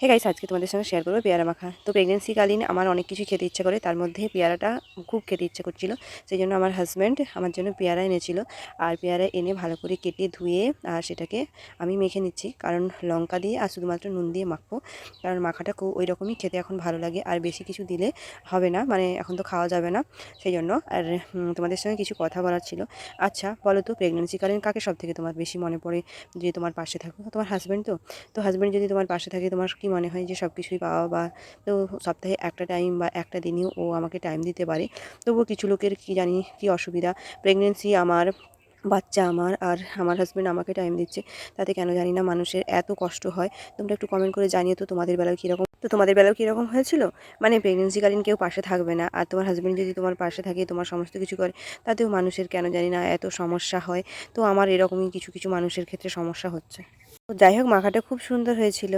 Hey guys, আজকে তোমাদের সঙ্গে শেয়ার করবো পেয়ারা মাখা। তো প্রেগনেন্সিকালীন আমার অনেক কিছু খেতে ইচ্ছা করে, তার মধ্যে পেয়ারাটা খুব খেতে ইচ্ছা করছিল। সেই জন্য আমার হাজব্যান্ড আমার জন্য পেয়ারা এনেছিল। আর পেয়ারা এনে ভালো করে কেটে ধুয়ে আর সেটাকে আমি মেখে নিচ্ছি, কারণ লঙ্কা দিয়ে আর শুধুমাত্র নুন দিয়ে মাখবো। কারণ মাখাটা খুব ওই রকমই খেতে এখন ভালো লাগে, আর বেশি কিছু দিলে হবে না, মানে এখন তো খাওয়া যাবে না। সেই জন্য আর তোমাদের সঙ্গে কিছু কথা বলার ছিল। আচ্ছা বলো তো, প্রেগনেন্সিকালীন কাকে সব থেকে তোমার বেশি মনে পড়ে যে তোমার পাশে থাকো? তোমার হাজব্যান্ড তো হাজব্যান্ড যদি তোমার পাশে থাকে, তোমার কি মনে হয় যে সব কিছুই পাওয়া, বা তো সপ্তাহে একটা টাইম বা একটা দিনেও ও আমাকে টাইম দিতে পারে। তবুও কিছু লোকের কি জানি কি অসুবিধা, প্রেগনেন্সি আমার, বাচ্চা আমার, আর আমার হাজব্যান্ড আমাকে টাইম দিচ্ছে, তাতে কেন জানি না মানুষের এত কষ্ট হয়। তোমরা একটু কমেন্ট করে জানিও তো তোমাদের বেলায় কীরকম, তোমাদের বেলায় কীরকম হয়েছিল। মানে প্রেগনেন্সিকালীন কেউ পাশে থাকবে না, আর তোমার হাজব্যান্ড যদি তোমার পাশে থাকে, তোমার সমস্ত কিছু করে, তাতেও মানুষের কেন জানি না এত সমস্যা হয়। তো আমার এরকমই কিছু কিছু মানুষের ক্ষেত্রে সমস্যা হচ্ছে। তো যাই হোক, মাখাটা খুব সুন্দর হয়েছিল।